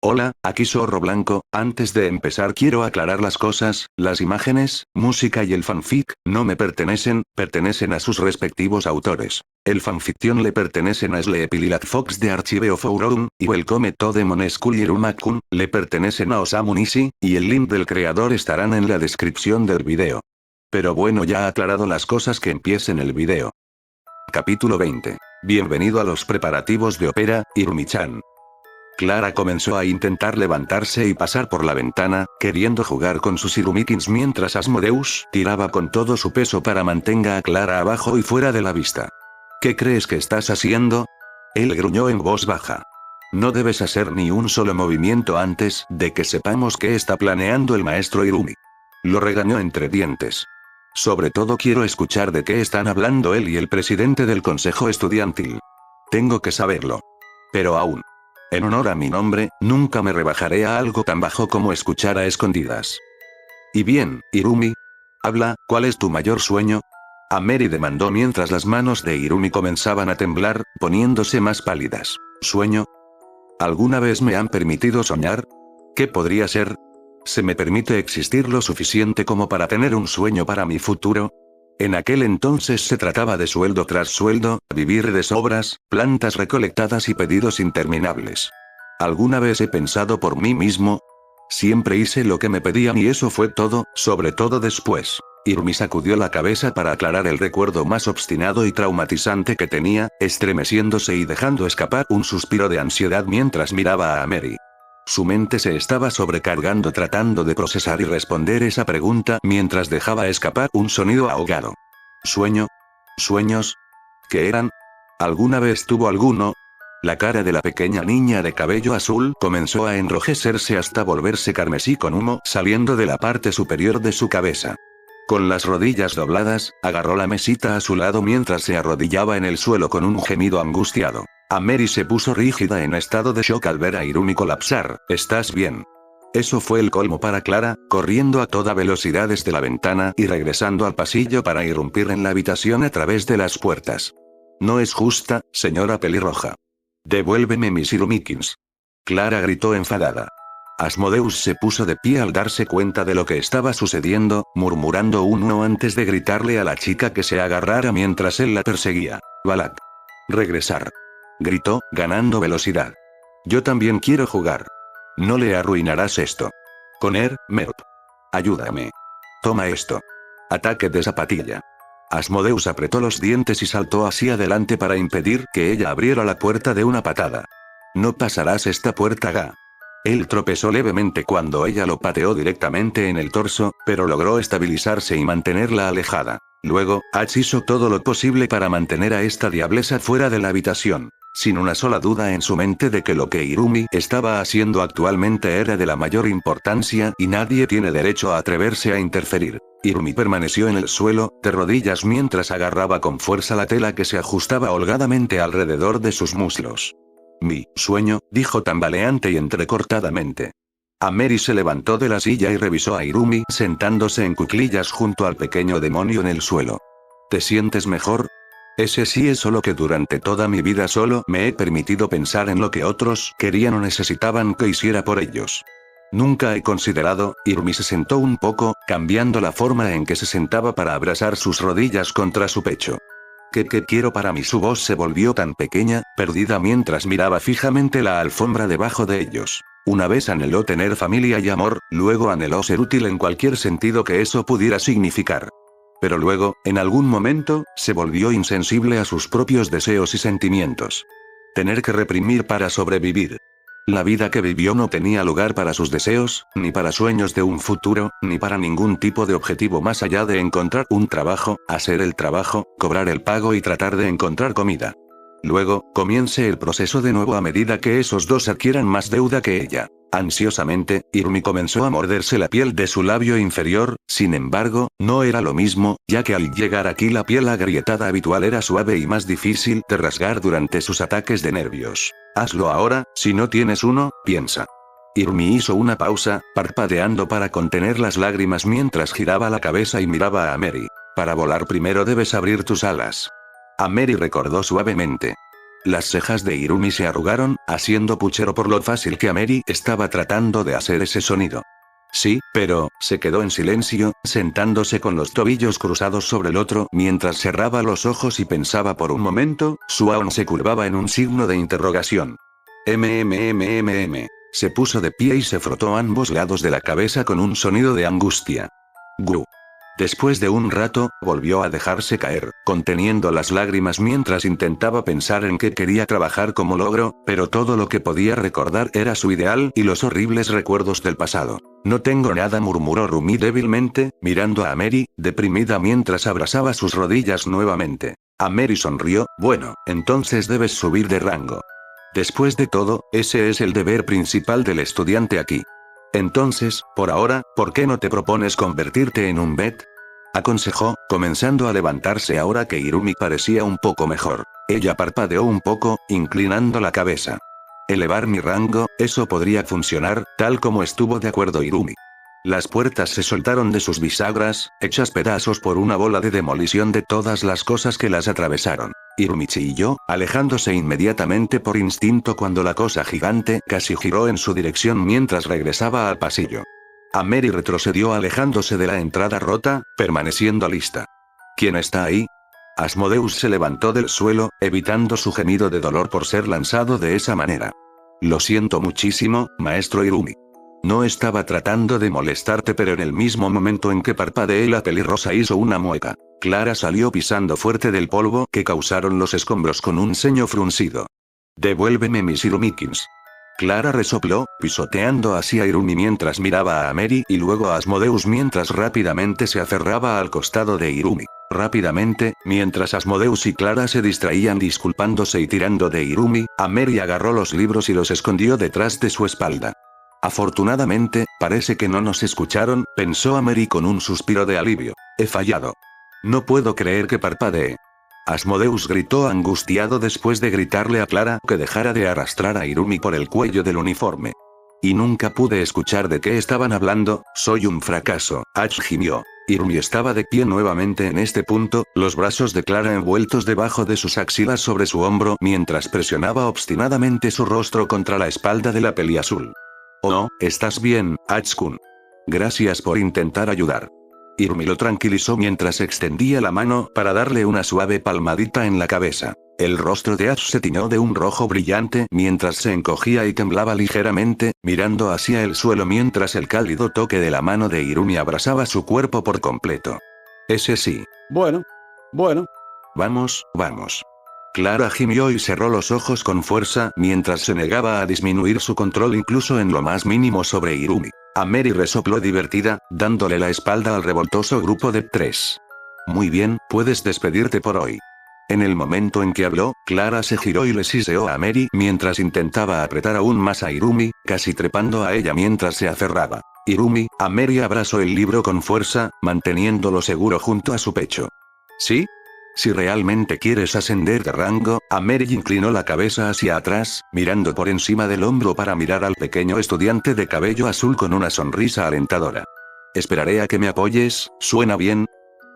Hola, aquí Zorro Blanco. Antes de empezar quiero aclarar las cosas, las imágenes, música y el fanfic, no me pertenecen, pertenecen a sus respectivos autores. El fanfiction le pertenecen a Sleepy Lilac Fox de Archive of Aurorum, y Welcome to Demon School y Iruma-kun, le pertenecen a Osamu Nishi, y el link del creador estarán en la descripción del video. Pero bueno, ya aclarado las cosas, que empiecen el video. Capítulo 20. Bienvenido a los preparativos de ópera, Irumi-chan. Clara comenzó a intentar levantarse y pasar por la ventana, queriendo jugar con sus Irumikins mientras Asmodeus tiraba con todo su peso para mantenga a Clara abajo y fuera de la vista. ¿Qué crees que estás haciendo? Él gruñó en voz baja. No debes hacer ni un solo movimiento antes de que sepamos qué está planeando el maestro Irumi. Lo regañó entre dientes. Sobre todo quiero escuchar de qué están hablando él y el presidente del consejo estudiantil. Tengo que saberlo. Pero aún. En honor a mi nombre, nunca me rebajaré a algo tan bajo como escuchar a escondidas. Y bien, Irumi. Habla, ¿cuál es tu mayor sueño? Ameri demandó mientras las manos de Irumi comenzaban a temblar, poniéndose más pálidas. ¿Sueño? ¿Alguna vez me han permitido soñar? ¿Qué podría ser? ¿Se me permite existir lo suficiente como para tener un sueño para mi futuro? En aquel entonces se trataba de sueldo tras sueldo, vivir de sobras, plantas recolectadas y pedidos interminables. ¿Alguna vez he pensado por mí mismo? Siempre hice lo que me pedían y eso fue todo, sobre todo después. Irumi sacudió la cabeza para aclarar el recuerdo más obstinado y traumatizante que tenía, estremeciéndose y dejando escapar un suspiro de ansiedad mientras miraba a Ameri. Su mente se estaba sobrecargando tratando de procesar y responder esa pregunta mientras dejaba escapar un sonido ahogado. ¿Sueño? ¿Sueños? ¿Qué eran? ¿Alguna vez tuvo alguno? La cara de la pequeña niña de cabello azul comenzó a enrojecerse hasta volverse carmesí con humo saliendo de la parte superior de su cabeza. Con las rodillas dobladas, agarró la mesita a su lado mientras se arrodillaba en el suelo con un gemido angustiado. Ameri se puso rígida en estado de shock al ver a Irumi colapsar. ¿Estás bien? Eso fue el colmo para Clara, corriendo a toda velocidad desde la ventana y regresando al pasillo para irrumpir en la habitación a través de las puertas. No es justa, señora pelirroja. Devuélveme mis Irumikins. Clara gritó enfadada. Asmodeus se puso de pie al darse cuenta de lo que estaba sucediendo, murmurando un no antes de gritarle a la chica que se agarrara mientras él la perseguía. Balak. Regresar. Gritó, ganando velocidad. Yo también quiero jugar. No le arruinarás esto. Conner, Merp. Ayúdame. Toma esto. Ataque de zapatilla. Asmodeus apretó los dientes y saltó hacia adelante para impedir que ella abriera la puerta de una patada. No pasarás esta puerta, Ga. Él tropezó levemente cuando ella lo pateó directamente en el torso, pero logró estabilizarse y mantenerla alejada. Luego, Ach hizo todo lo posible para mantener a esta diablesa fuera de la habitación, sin una sola duda en su mente de que lo que Irumi estaba haciendo actualmente era de la mayor importancia y nadie tiene derecho a atreverse a interferir. Irumi permaneció en el suelo, de rodillas mientras agarraba con fuerza la tela que se ajustaba holgadamente alrededor de sus muslos. Mi sueño, dijo tambaleante y entrecortadamente. Ameri se levantó de la silla y revisó a Irumi sentándose en cuclillas junto al pequeño demonio en el suelo. ¿Te sientes mejor? Ese sí es solo que durante toda mi vida solo me he permitido pensar en lo que otros querían o necesitaban que hiciera por ellos. Nunca he considerado. Irumi se sentó un poco, cambiando la forma en que se sentaba para abrazar sus rodillas contra su pecho. ¿Qué quiero para mí? Su voz se volvió tan pequeña, perdida mientras miraba fijamente la alfombra debajo de ellos. Una vez anheló tener familia y amor, luego anheló ser útil en cualquier sentido que eso pudiera significar. Pero luego, en algún momento, se volvió insensible a sus propios deseos y sentimientos. Tener que reprimir para sobrevivir. La vida que vivió no tenía lugar para sus deseos, ni para sueños de un futuro, ni para ningún tipo de objetivo más allá de encontrar un trabajo, hacer el trabajo, cobrar el pago y tratar de encontrar comida. Luego, comience el proceso de nuevo a medida que esos dos adquieran más deuda que ella. Ansiosamente, Irumi comenzó a morderse la piel de su labio inferior, sin embargo, no era lo mismo, ya que al llegar aquí la piel agrietada habitual era suave y más difícil de rasgar durante sus ataques de nervios. Hazlo ahora, si no tienes uno, piensa. Irumi hizo una pausa, parpadeando para contener las lágrimas mientras giraba la cabeza y miraba a Ameri. Para volar primero debes abrir tus alas. Ameri recordó suavemente. Las cejas de Irumi se arrugaron, haciendo puchero por lo fácil que Ameri estaba tratando de hacer ese sonido. Sí, pero, se quedó en silencio, sentándose con los tobillos cruzados sobre el otro mientras cerraba los ojos y pensaba por un momento, su aún se curvaba en un signo de interrogación. Se puso de pie y se frotó ambos lados de la cabeza con un sonido de angustia. Gu. Después de un rato, volvió a dejarse caer, conteniendo las lágrimas mientras intentaba pensar en qué quería trabajar como logro, pero todo lo que podía recordar era su ideal y los horribles recuerdos del pasado. No tengo nada, murmuró Rumi débilmente, mirando a Ameri, deprimida mientras abrazaba sus rodillas nuevamente. Ameri sonrió, bueno, entonces debes subir de rango. Después de todo, ese es el deber principal del estudiante aquí. Entonces, por ahora, ¿por qué no te propones convertirte en un vet? Aconsejó, comenzando a levantarse ahora que Irumi parecía un poco mejor. Ella parpadeó un poco, inclinando la cabeza. Elevar mi rango, eso podría funcionar, tal como estuvo de acuerdo Irumi. Las puertas se soltaron de sus bisagras, hechas pedazos por una bola de demolición de todas las cosas que las atravesaron. Irumi chilló, alejándose inmediatamente por instinto cuando la cosa gigante casi giró en su dirección mientras regresaba al pasillo. Ameri retrocedió alejándose de la entrada rota, permaneciendo lista. ¿Quién está ahí? Asmodeus se levantó del suelo, evitando su gemido de dolor por ser lanzado de esa manera. Lo siento muchísimo, maestro Irumi. No estaba tratando de molestarte, pero en el mismo momento en que parpadeé la pelirrosa hizo una mueca. Clara salió pisando fuerte del polvo que causaron los escombros con un ceño fruncido. Devuélveme mis Irumikins. Clara resopló, pisoteando hacia Irumi mientras miraba a Ameri y luego a Asmodeus mientras rápidamente se aferraba al costado de Irumi. Rápidamente, mientras Asmodeus y Clara se distraían disculpándose y tirando de Irumi, Ameri agarró los libros y los escondió detrás de su espalda. Afortunadamente, parece que no nos escucharon, pensó Ameri con un suspiro de alivio. He fallado. No puedo creer que parpadee. Asmodeus gritó angustiado después de gritarle a Clara que dejara de arrastrar a Irumi por el cuello del uniforme. Y nunca pude escuchar de qué estaban hablando, soy un fracaso, Ach gimió. Irumi estaba de pie nuevamente en este punto, los brazos de Clara envueltos debajo de sus axilas sobre su hombro mientras presionaba obstinadamente su rostro contra la espalda de la peli azul. Oh, ¿estás bien, Ach-kun? Gracias por intentar ayudar. Irumi lo tranquilizó mientras extendía la mano para darle una suave palmadita en la cabeza. El rostro de Ash se tiñó de un rojo brillante mientras se encogía y temblaba ligeramente, mirando hacia el suelo mientras el cálido toque de la mano de Irumi abrasaba su cuerpo por completo. Ese sí. Bueno. Vamos, vamos. Clara gimió y cerró los ojos con fuerza mientras se negaba a disminuir su control incluso en lo más mínimo sobre Irumi. Ameri resopló divertida, dándole la espalda al revoltoso grupo de 3. Muy bien, puedes despedirte por hoy. En el momento en que habló, Clara se giró y le siseó a Ameri mientras intentaba apretar aún más a Irumi, casi trepando a ella mientras se aferraba. Irumi, Ameri abrazó el libro con fuerza, manteniéndolo seguro junto a su pecho. ¿Sí? Si realmente quieres ascender de rango, Ameri inclinó la cabeza hacia atrás, mirando por encima del hombro para mirar al pequeño estudiante de cabello azul con una sonrisa alentadora. Esperaré a que me apoyes, ¿suena bien?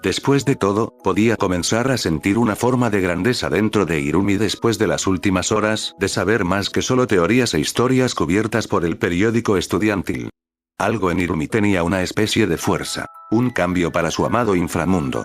Después de todo, podía comenzar a sentir una forma de grandeza dentro de Irumi después de las últimas horas de saber más que solo teorías e historias cubiertas por el periódico estudiantil. Algo en Irumi tenía una especie de fuerza, un cambio para su amado inframundo.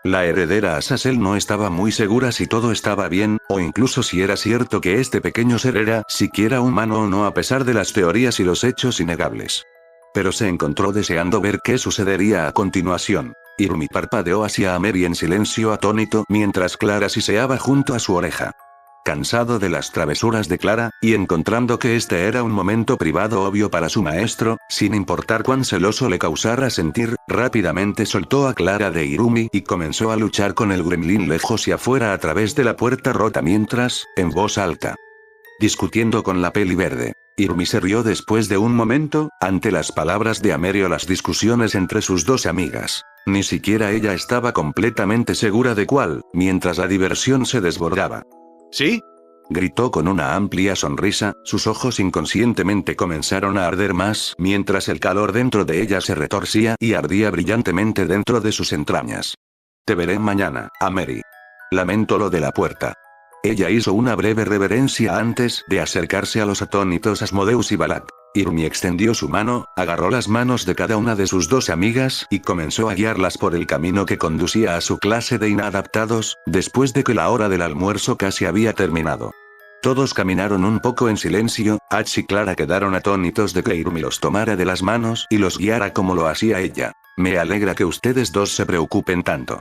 La heredera Azazel no estaba muy segura si todo estaba bien, o incluso si era cierto que este pequeño ser era siquiera humano o no a pesar de las teorías y los hechos innegables. Pero se encontró deseando ver qué sucedería a continuación. Irumi parpadeó hacia Ameri en silencio atónito mientras Clara siseaba junto a su oreja. Cansado de las travesuras de Clara, y encontrando que este era un momento privado obvio para su maestro, sin importar cuán celoso le causara sentir, rápidamente soltó a Clara de Irumi y comenzó a luchar con el gremlin lejos y afuera a través de la puerta rota mientras, en voz alta, discutiendo con la peli verde. Irumi se rió después de un momento, ante las palabras de Ameri o las discusiones entre sus dos amigas. Ni siquiera ella estaba completamente segura de cuál, mientras la diversión se desbordaba. ¿Sí? Gritó con una amplia sonrisa, sus ojos inconscientemente comenzaron a arder más mientras el calor dentro de ella se retorcía y ardía brillantemente dentro de sus entrañas. Te veré mañana, Ameri. Lamento lo de la puerta. Ella hizo una breve reverencia antes de acercarse a los atónitos Asmodeus y Balak. Irumi extendió su mano, agarró las manos de cada una de sus dos amigas y comenzó a guiarlas por el camino que conducía a su clase de inadaptados, después de que la hora del almuerzo casi había terminado. Todos caminaron un poco en silencio. Ash y Clara quedaron atónitos de que Irumi los tomara de las manos y los guiara como lo hacía ella. Me alegra que ustedes dos se preocupen tanto.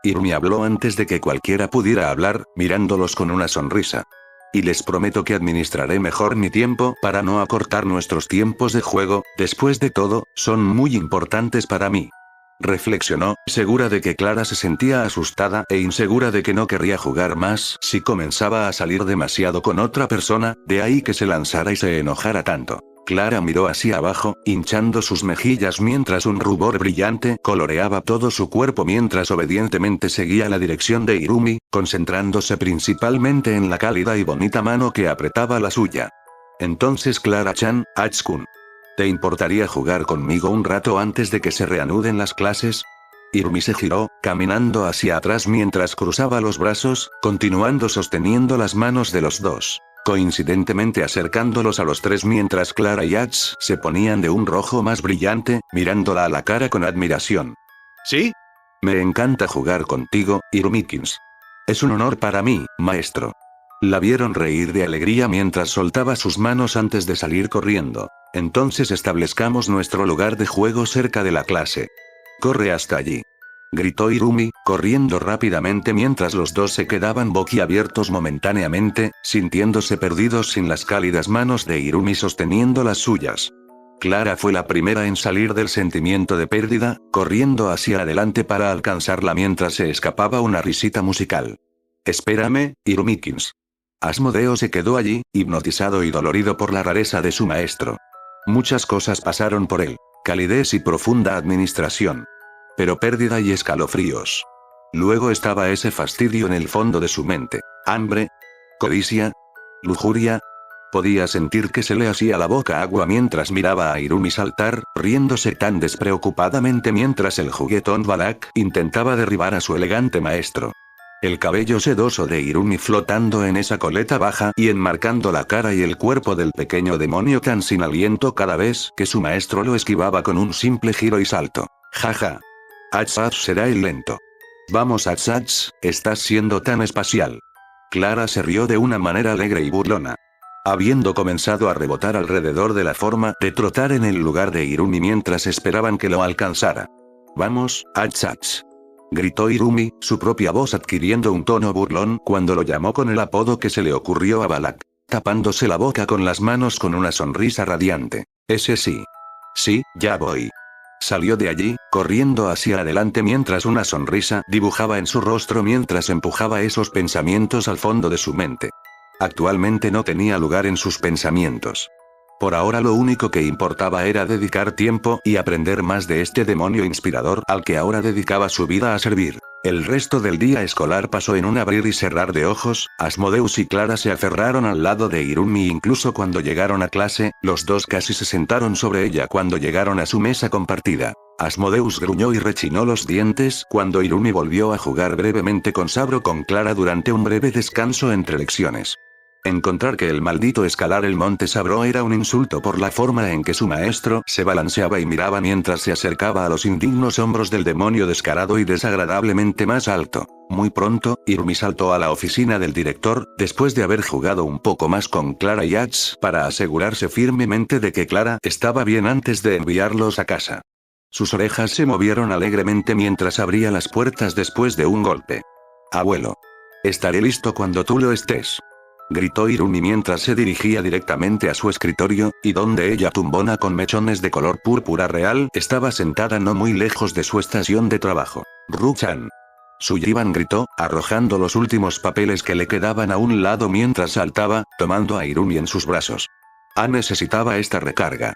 Irumi habló antes de que cualquiera pudiera hablar, mirándolos con una sonrisa. Y les prometo que administraré mejor mi tiempo para no acortar nuestros tiempos de juego, después de todo, son muy importantes para mí. Reflexionó, segura de que Clara se sentía asustada e insegura de que no querría jugar más si comenzaba a salir demasiado con otra persona, de ahí que se lanzara y se enojara tanto. Clara miró hacia abajo, hinchando sus mejillas mientras un rubor brillante coloreaba todo su cuerpo mientras obedientemente seguía la dirección de Irumi, concentrándose principalmente en la cálida y bonita mano que apretaba la suya. Entonces Clara-chan, Ash-kun, ¿te importaría jugar conmigo un rato antes de que se reanuden las clases? Irumi se giró, caminando hacia atrás mientras cruzaba los brazos, continuando sosteniendo las manos de los dos. Coincidentemente acercándolos a los tres mientras Clara y Ash se ponían de un rojo más brillante, mirándola a la cara con admiración. ¿Sí? Me encanta jugar contigo, Irumikins. Es un honor para mí, maestro. La vieron reír de alegría mientras soltaba sus manos antes de salir corriendo. Entonces establezcamos nuestro lugar de juego cerca de la clase. Corre hasta allí. Gritó Irumi, corriendo rápidamente mientras los dos se quedaban boquiabiertos momentáneamente, sintiéndose perdidos sin las cálidas manos de Irumi sosteniendo las suyas. Clara fue la primera en salir del sentimiento de pérdida, corriendo hacia adelante para alcanzarla mientras se escapaba una risita musical. Espérame, Irumikins. Asmodeo se quedó allí, hipnotizado y dolorido por la rareza de su maestro. Muchas cosas pasaron por él, calidez y profunda administración. Pero pérdida y escalofríos. Luego estaba ese fastidio en el fondo de su mente. Hambre. Codicia. Lujuria. Podía sentir que se le hacía la boca agua mientras miraba a Irumi saltar, riéndose tan despreocupadamente mientras el juguetón Balak intentaba derribar a su elegante maestro. El cabello sedoso de Irumi flotando en esa coleta baja y enmarcando la cara y el cuerpo del pequeño demonio tan sin aliento cada vez que su maestro lo esquivaba con un simple giro y salto. Jaja. Ash será el lento. Vamos Ash, estás siendo tan espacial. Clara se rió de una manera alegre y burlona. Habiendo comenzado a rebotar alrededor de la forma de trotar en el lugar de Irumi mientras esperaban que lo alcanzara. Vamos, Ash. Gritó Irumi, su propia voz adquiriendo un tono burlón cuando lo llamó con el apodo que se le ocurrió a Balak, tapándose la boca con las manos con una sonrisa radiante. Ese sí. Sí, ya voy. Salió de allí, corriendo hacia adelante mientras una sonrisa dibujaba en su rostro mientras empujaba esos pensamientos al fondo de su mente. Actualmente no tenía lugar en sus pensamientos. Por ahora lo único que importaba era dedicar tiempo y aprender más de este demonio inspirador al que ahora dedicaba su vida a servir. El resto del día escolar pasó en un abrir y cerrar de ojos. Asmodeus y Clara se aferraron al lado de Irumi incluso cuando llegaron a clase, los dos casi se sentaron sobre ella cuando llegaron a su mesa compartida. Asmodeus gruñó y rechinó los dientes cuando Irumi volvió a jugar brevemente con Sabro con Clara durante un breve descanso entre lecciones. Encontrar que el maldito escalar el monte Sabro era un insulto por la forma en que su maestro se balanceaba y miraba mientras se acercaba a los indignos hombros del demonio descarado y desagradablemente más alto. Muy pronto, Irumi saltó a la oficina del director, después de haber jugado un poco más con Clara y Ash para asegurarse firmemente de que Clara estaba bien antes de enviarlos a casa. Sus orejas se movieron alegremente mientras abría las puertas después de un golpe. Abuelo. Estaré listo cuando tú lo estés. Gritó Irumi mientras se dirigía directamente a su escritorio, y donde ella tumbona con mechones de color púrpura real estaba sentada no muy lejos de su estación de trabajo. Ru-chan. Suyiban gritó, arrojando los últimos papeles que le quedaban a un lado mientras saltaba, tomando a Irumi en sus brazos. Necesitaba esta recarga.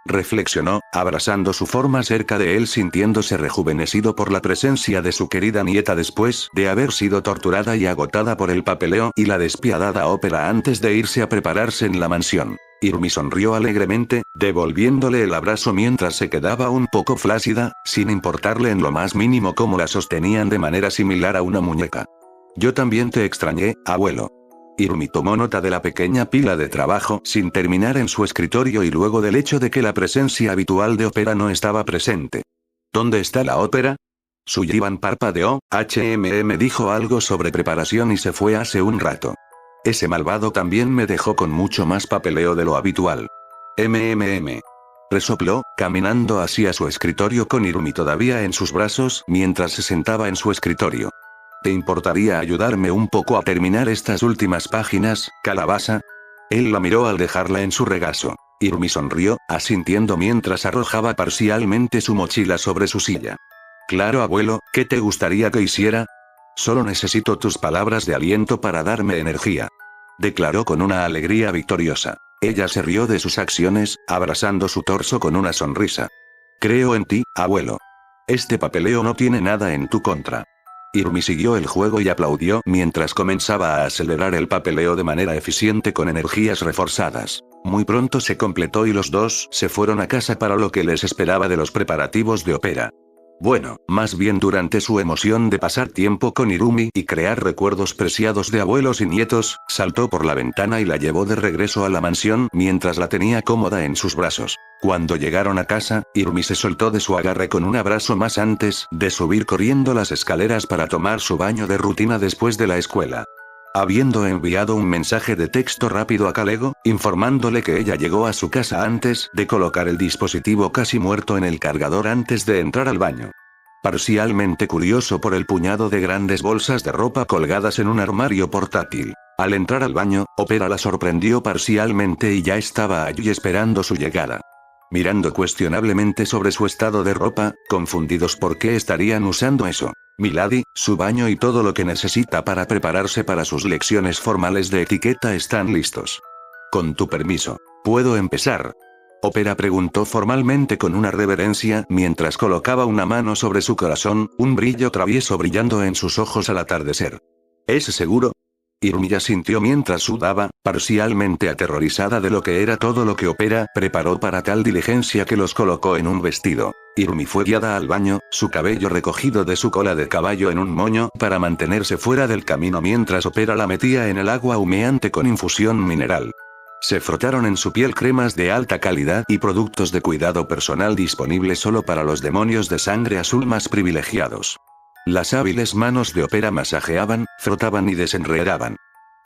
Reflexionó, abrazando su forma cerca de él sintiéndose rejuvenecido por la presencia de su querida nieta después de haber sido torturada y agotada por el papeleo y la despiadada ópera antes de irse a prepararse en la mansión. Irumi sonrió alegremente, devolviéndole el abrazo mientras se quedaba un poco flácida, sin importarle en lo más mínimo cómo la sostenían de manera similar a una muñeca. Yo también te extrañé, abuelo. Irumi tomó nota de la pequeña pila de trabajo sin terminar en su escritorio y luego del hecho de que la presencia habitual de ópera no estaba presente. ¿Dónde está la ópera? Sullivan parpadeó, dijo algo sobre preparación y se fue hace un rato. Ese malvado también me dejó con mucho más papeleo de lo habitual. Resopló, caminando hacia su escritorio con Irumi todavía en sus brazos mientras se sentaba en su escritorio. ¿Te importaría ayudarme un poco a terminar estas últimas páginas, calabaza? Él la miró al dejarla en su regazo. Irumi sonrió, asintiendo mientras arrojaba parcialmente su mochila sobre su silla. Claro, abuelo, ¿qué te gustaría que hiciera? Solo necesito tus palabras de aliento para darme energía. Declaró con una alegría victoriosa. Ella se rió de sus acciones, abrazando su torso con una sonrisa. Creo en ti, abuelo. Este papeleo no tiene nada en tu contra. Irumi siguió el juego y aplaudió mientras comenzaba a acelerar el papeleo de manera eficiente con energías reforzadas. Muy pronto se completó y los dos se fueron a casa para lo que les esperaba de los preparativos de ópera. Bueno, más bien durante su emoción de pasar tiempo con Irumi y crear recuerdos preciados de abuelos y nietos, saltó por la ventana y la llevó de regreso a la mansión mientras la tenía cómoda en sus brazos. Cuando llegaron a casa, Irumi se soltó de su agarre con un abrazo más antes de subir corriendo las escaleras para tomar su baño de rutina después de la escuela. Habiendo enviado un mensaje de texto rápido a Kalego, informándole que ella llegó a su casa antes de colocar el dispositivo casi muerto en el cargador antes de entrar al baño. Parcialmente curioso por el puñado de grandes bolsas de ropa colgadas en un armario portátil. Al entrar al baño, Opera la sorprendió parcialmente y ya estaba allí esperando su llegada. Mirando cuestionablemente sobre su estado de ropa, confundidos por qué estarían usando eso. Milady, su baño y todo lo que necesita para prepararse para sus lecciones formales de etiqueta están listos. Con tu permiso, ¿puedo empezar? Opera preguntó formalmente con una reverencia mientras colocaba una mano sobre su corazón, un brillo travieso brillando en sus ojos al atardecer. ¿Es seguro? Irumi sintió mientras sudaba, parcialmente aterrorizada de lo que era todo lo que Opera preparó para tal diligencia que los colocó en un vestido. Irumi fue guiada al baño, su cabello recogido de su cola de caballo en un moño para mantenerse fuera del camino mientras Opera la metía en el agua humeante con infusión mineral. Se frotaron en su piel cremas de alta calidad y productos de cuidado personal disponibles solo para los demonios de sangre azul más privilegiados. Las hábiles manos de Opera masajeaban, frotaban y desenredaban.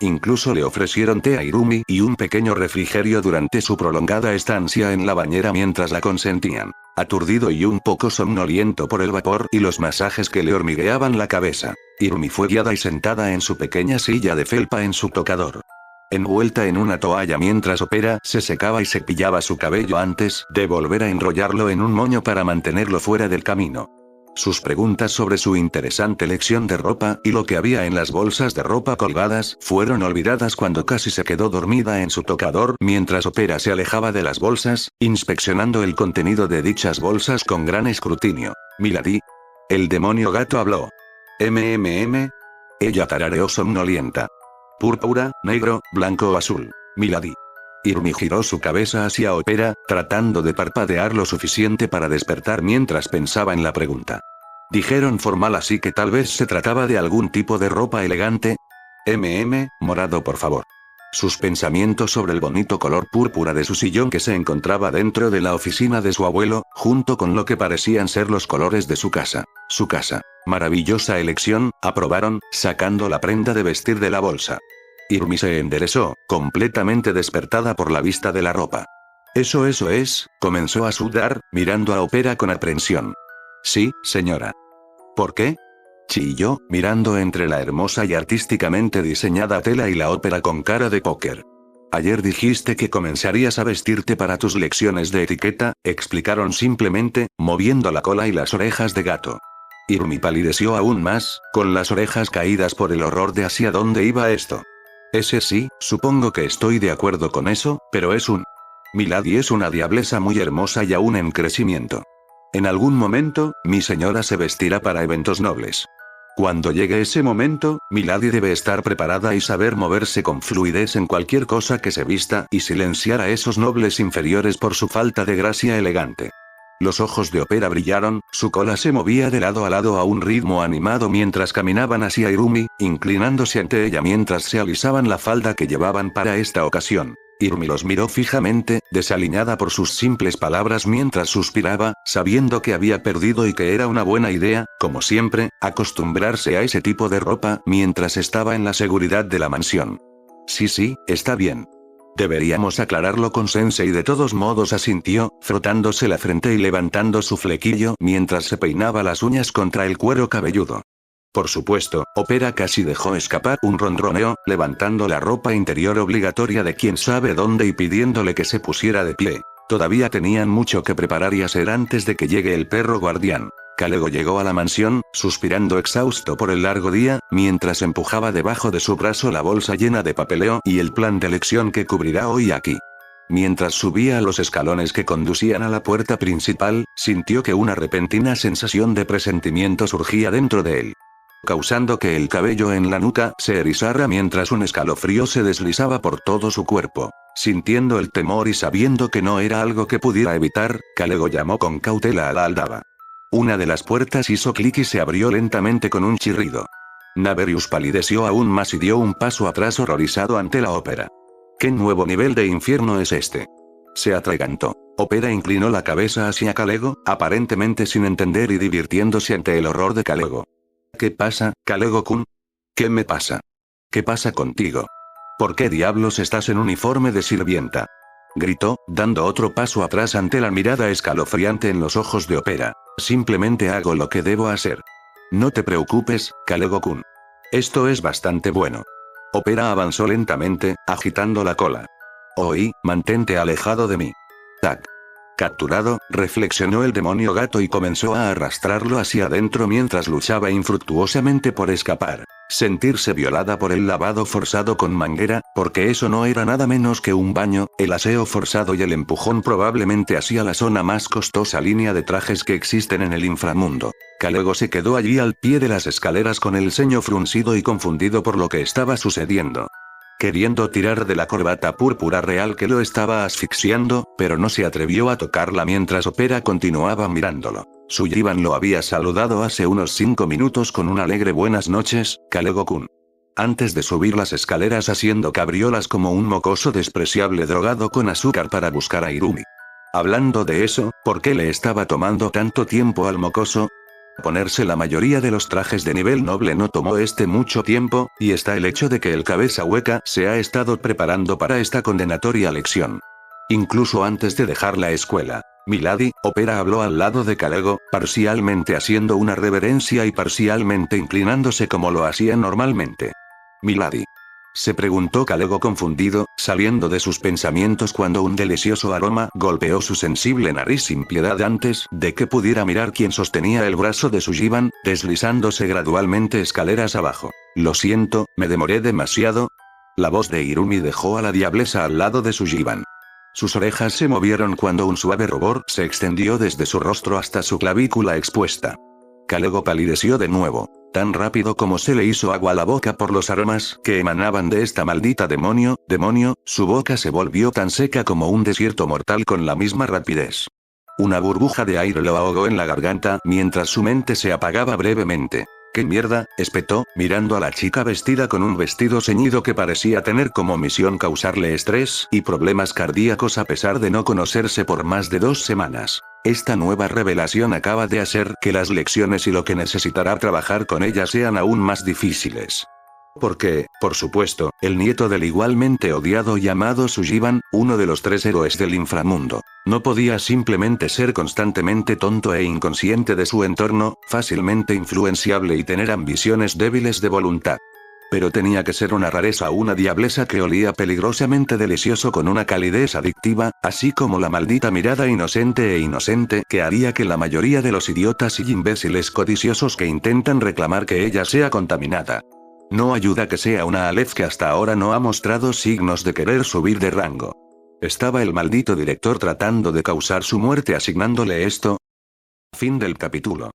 Incluso le ofrecieron té a Irumi y un pequeño refrigerio durante su prolongada estancia en la bañera mientras la consentían. Aturdido y un poco somnoliento por el vapor y los masajes que le hormigueaban la cabeza, Irumi fue guiada y sentada en su pequeña silla de felpa en su tocador. Envuelta en una toalla mientras Opera se secaba y cepillaba su cabello antes de volver a enrollarlo en un moño para mantenerlo fuera del camino. Sus preguntas sobre su interesante lección de ropa y lo que había en las bolsas de ropa colgadas fueron olvidadas cuando casi se quedó dormida en su tocador mientras Opera se alejaba de las bolsas, inspeccionando el contenido de dichas bolsas con gran escrutinio. Milady. El demonio gato habló. Ella tarareó somnolienta. Púrpura, negro, blanco o azul. Milady. Irumi giró su cabeza hacia Opera, tratando de parpadear lo suficiente para despertar mientras pensaba en la pregunta. Dijeron formal así que tal vez se trataba de algún tipo de ropa elegante. Morado por favor. Sus pensamientos sobre el bonito color púrpura de su sillón que se encontraba dentro de la oficina de su abuelo, junto con lo que parecían ser los colores de su casa. Su casa. Maravillosa elección, aprobaron, sacando la prenda de vestir de la bolsa. Irumi se enderezó, completamente despertada por la vista de la ropa. Eso es, comenzó a sudar, mirando a Opera con aprensión. Sí, señora. ¿Por qué? Chilló, mirando entre la hermosa y artísticamente diseñada tela y la ópera con cara de póker. Ayer dijiste que comenzarías a vestirte para tus lecciones de etiqueta, explicaron simplemente, moviendo la cola y las orejas de gato. Irumi palideció aún más, con las orejas caídas por el horror de hacia dónde iba esto. Ese sí, supongo que estoy de acuerdo con eso, pero es un... Milady es una diablesa muy hermosa y aún en crecimiento. En algún momento, mi señora se vestirá para eventos nobles. Cuando llegue ese momento, Milady debe estar preparada y saber moverse con fluidez en cualquier cosa que se vista y silenciar a esos nobles inferiores por su falta de gracia elegante. Los ojos de Opera brillaron, su cola se movía de lado a lado a un ritmo animado mientras caminaban hacia Irumi, inclinándose ante ella mientras se alisaban la falda que llevaban para esta ocasión. Irumi los miró fijamente, desaliñada por sus simples palabras mientras suspiraba, sabiendo que había perdido y que era una buena idea, como siempre, acostumbrarse a ese tipo de ropa mientras estaba en la seguridad de la mansión. Sí, está bien. Deberíamos aclararlo con Sensei. De todos modos asintió, frotándose la frente y levantando su flequillo mientras se peinaba las uñas contra el cuero cabelludo. Por supuesto, Opera casi dejó escapar un ronroneo, levantando la ropa interior obligatoria de quién sabe dónde y pidiéndole que se pusiera de pie. Todavía tenían mucho que preparar y hacer antes de que llegue el perro guardián. Kalego llegó a la mansión, suspirando exhausto por el largo día, mientras empujaba debajo de su brazo la bolsa llena de papeleo y el plan de lección que cubrirá hoy aquí. Mientras subía a los escalones que conducían a la puerta principal, sintió que una repentina sensación de presentimiento surgía dentro de él, causando que el cabello en la nuca se erizara mientras un escalofrío se deslizaba por todo su cuerpo. Sintiendo el temor y sabiendo que no era algo que pudiera evitar, Kalego llamó con cautela a la aldaba. Una de las puertas hizo clic y se abrió lentamente con un chirrido. Naverius palideció aún más y dio un paso atrás horrorizado ante la Ópera. ¿Qué nuevo nivel de infierno es este? Se atragantó. Opera inclinó la cabeza hacia Kalego, aparentemente sin entender y divirtiéndose ante el horror de Kalego. ¿Qué pasa, Kalego-kun? ¿Qué me pasa? ¿Qué pasa contigo? ¿Por qué diablos estás en uniforme de sirvienta? Gritó, dando otro paso atrás ante la mirada escalofriante en los ojos de Opera. Simplemente hago lo que debo hacer. No te preocupes, Kalego-kun. Esto es bastante bueno. Opera avanzó lentamente, agitando la cola. Mantente alejado de mí. Tac. Capturado, reflexionó el demonio gato y comenzó a arrastrarlo hacia adentro mientras luchaba infructuosamente por escapar. Sentirse violada por el lavado forzado con manguera, porque eso no era nada menos que un baño, el aseo forzado y el empujón probablemente hacia la zona más costosa línea de trajes que existen en el inframundo. Kalego se quedó allí al pie de las escaleras con el ceño fruncido y confundido por lo que estaba sucediendo. Queriendo tirar de la corbata púrpura real que lo estaba asfixiando, pero no se atrevió a tocarla mientras Opera continuaba mirándolo. Sullivan lo había saludado hace unos 5 minutos con un alegre buenas noches, Kalego-kun. Antes de subir las escaleras haciendo cabriolas como un mocoso despreciable drogado con azúcar para buscar a Irumi. Hablando de eso, ¿por qué le estaba tomando tanto tiempo al mocoso? Ponerse la mayoría de los trajes de nivel noble no tomó mucho tiempo, y está el hecho de que el cabeza hueca se ha estado preparando para esta condenatoria lección. Incluso antes de dejar la escuela. Milady, Opera habló al lado de Kalego, parcialmente haciendo una reverencia y parcialmente inclinándose como lo hacía normalmente. Milady. Se preguntó Kalego confundido, saliendo de sus pensamientos cuando un delicioso aroma golpeó su sensible nariz sin piedad antes de que pudiera mirar quién sostenía el brazo de Sullivan, deslizándose gradualmente escaleras abajo. Lo siento, me demoré demasiado. La voz de Irumi dejó a la diablesa al lado de Sullivan. Sus orejas se movieron cuando un suave rubor se extendió desde su rostro hasta su clavícula expuesta. Kalego palideció de nuevo, tan rápido como se le hizo agua a la boca por los aromas que emanaban de esta maldita demonio, su boca se volvió tan seca como un desierto mortal con la misma rapidez. Una burbuja de aire lo ahogó en la garganta mientras su mente se apagaba brevemente. ¿Qué mierda?, espetó, mirando a la chica vestida con un vestido ceñido que parecía tener como misión causarle estrés y problemas cardíacos a pesar de no conocerse por más de 2 semanas. Esta nueva revelación acaba de hacer que las lecciones y lo que necesitará trabajar con ella sean aún más difíciles. Porque, por supuesto, el nieto del igualmente odiado y amado Sullivan, uno de los 3 héroes del inframundo, no podía simplemente ser constantemente tonto e inconsciente de su entorno, fácilmente influenciable y tener ambiciones débiles de voluntad. Pero tenía que ser una rareza, una diablesa que olía peligrosamente delicioso con una calidez adictiva, así como la maldita mirada inocente que haría que la mayoría de los idiotas y imbéciles codiciosos que intentan reclamar que ella sea contaminada. No ayuda que sea una Aleph que hasta ahora no ha mostrado signos de querer subir de rango. ¿Estaba el maldito director tratando de causar su muerte asignándole esto? Fin del capítulo.